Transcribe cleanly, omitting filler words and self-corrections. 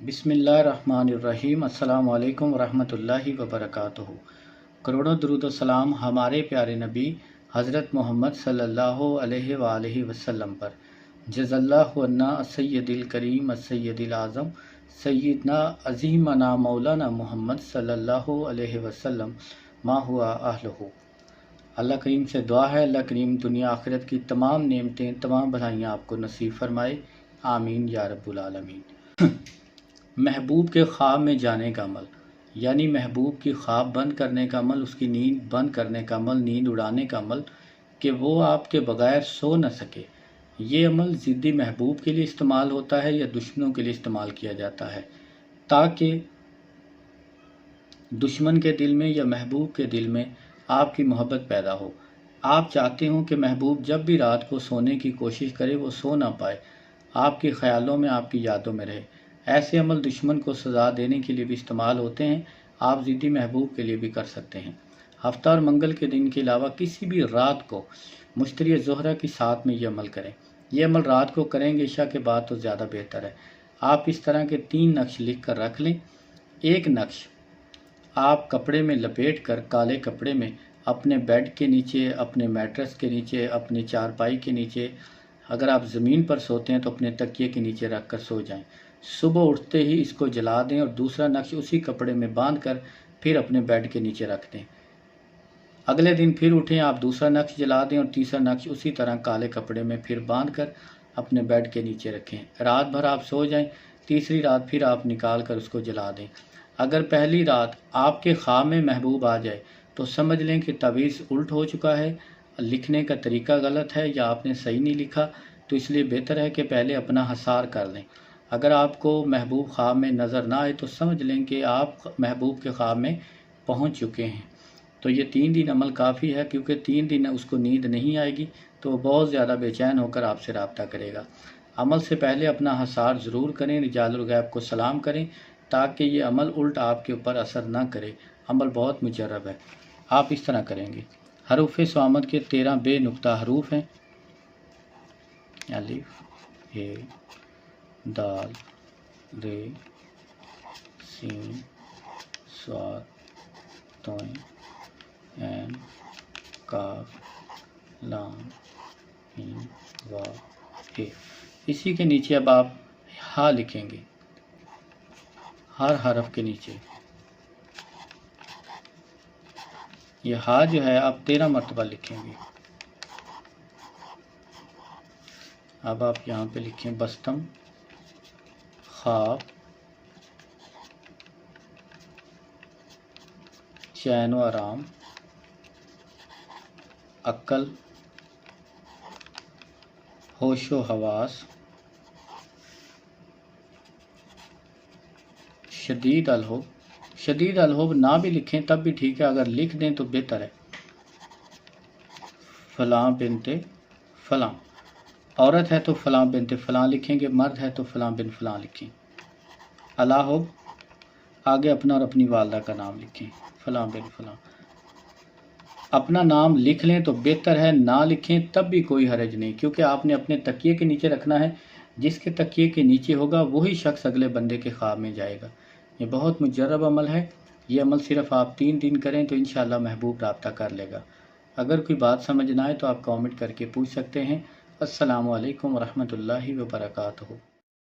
बिस्मिल्लाहिर्रहमानिर्रहीम। अस्सलाम वालेकुम वरहमतुल्लाहि वबरकातुहू। करोड़ों दरूद व सलाम हमारे प्यारे नबी हज़रत मोहम्मद सल्लल्लाहु अलैहि वसल्लम पर। जज़ल्लाहु अन्ना सय्यदिल करीम सय्यदिल आज़म सय्यदना अज़ीमना मौलाना मोहम्मद सल्लल्लाहु अलैहि वसल्लम मा हुआ अहलहू। अल्लाह करीम से दुआ है, अल्लाह करीम दुनिया आखिरत की तमाम नेमतें, तमाम भलाइयाँ आपको नसीब फरमाए। आमीन या रब्बुल आलमीन। महबूब के ख्वाब में जाने का अमल, यानी महबूब की ख्वाब बंद करने का अमल, उसकी नींद बंद करने का अमल, नींद उड़ाने का अमल कि वो आपके बगैर सो न सके। ये अमल ज़िद्दी महबूब के लिए इस्तेमाल होता है या दुश्मनों के लिए इस्तेमाल किया जाता है, ताकि दुश्मन के दिल में या महबूब के दिल में आपकी मोहब्बत पैदा हो। आप चाहते हो कि महबूब जब भी रात को सोने की कोशिश करे वो सो ना पाए, आपके ख्यालों में, आपकी यादों में रहे। ऐसे अमल दुश्मन को सज़ा देने के लिए भी इस्तेमाल होते हैं, आप ज़िद्दी महबूब के लिए भी कर सकते हैं। हफ्ता और मंगल के दिन के अलावा किसी भी रात को मुश्तरी ज़ोहरा की साथ में ये अमल करें। ये अमल रात को करेंगे इशा के बाद तो ज़्यादा बेहतर है। आप इस तरह के 3 नक्श लिख कर रख लें। एक नक्श आप कपड़े में लपेट कर, काले कपड़े में, अपने बेड के नीचे, अपने मैट्रेस के नीचे, अपने चारपाई के नीचे, अगर आप ज़मीन पर सोते हैं तो अपने तकिए के नीचे रख कर सो जाएं। सुबह उठते ही इसको जला दें और दूसरा नक्श उसी कपड़े में बांध कर फिर अपने बेड के नीचे रख दें। अगले दिन फिर उठें, आप दूसरा नक्श जला दें और तीसरा नक्श उसी तरह काले कपड़े में फिर बांध कर अपने बेड के नीचे रखें। रात भर आप सो जाएं, तीसरी रात फिर आप निकाल कर उसको जला दें। अगर पहली रात आपके ख्वाब में महबूब आ जाए तो समझ लें कि तवीज़ उल्ट हो चुका है, लिखने का तरीका गलत है या आपने सही नहीं लिखा, तो इसलिए बेहतर है कि पहले अपना हसार कर लें। अगर आपको महबूब ख्वाब में नज़र ना आए तो समझ लें कि आप महबूब के ख्वाब में पहुंच चुके हैं। तो ये 3 दिन अमल काफ़ी है, क्योंकि 3 दिन उसको नींद नहीं आएगी तो वो बहुत ज़्यादा बेचैन होकर आपसे रब्ता करेगा। अमल से पहले अपना हसार ज़रूर करें, रिजालुल गैब को सलाम करें, ताकि ये अमल उल्ट आपके ऊपर असर ना करे। अमल बहुत मुजर्रब है। आप इस तरह करेंगे। हरूफ स्वामद के 13 बेनुक्ता हरूफ हैं। अलिफ, हे, दाल, रे, सीन, स्वाद, तोय, ऐन, काफ, लाम, मीम, वाव, हे। इसी के नीचे अब आप हा लिखेंगे, हर हरफ के नीचे। ये हा जो है आप 13 मरतबा लिखेंगे। अब आप यहाँ पे लिखें बस्तम, ख्वाब, चैन व आराम, अक्ल, होश व हवास, शदीद अलहुब। शदीद अलहुब ना भी लिखें तब भी ठीक है, अगर लिख दें तो बेहतर है। फ़लाँ बिनते फ़लाँ, औरत है तो फ़लाँ बिनते फ़लाँ लिखेंगे, मर्द है तो फ़लाँ बिन फ़लाँ लिखें। अलाहुब, आगे अपना और अपनी वालदा का नाम लिखें, फ़लाँ बिन फ़लाँ। अपना नाम लिख लें तो बेहतर है, ना लिखें तब भी कोई हर्ज नहीं, क्योंकि आपने अपने तकिए के नीचे रखना है। जिसके तकिए के नीचे होगा वही शख्स अगले बंदे के ख्वाब में जाएगा। ये बहुत मुजर्रब अमल है। ये अमल सिर्फ़ आप 3 दिन करें तो इंशाअल्लाह महबूब रब्ता कर लेगा। अगर कोई बात समझ ना आए तो आप कमेंट करके पूछ सकते हैं। अस्सलामु अलैकुम वरहमतुल्लाहि वबरकातुहू।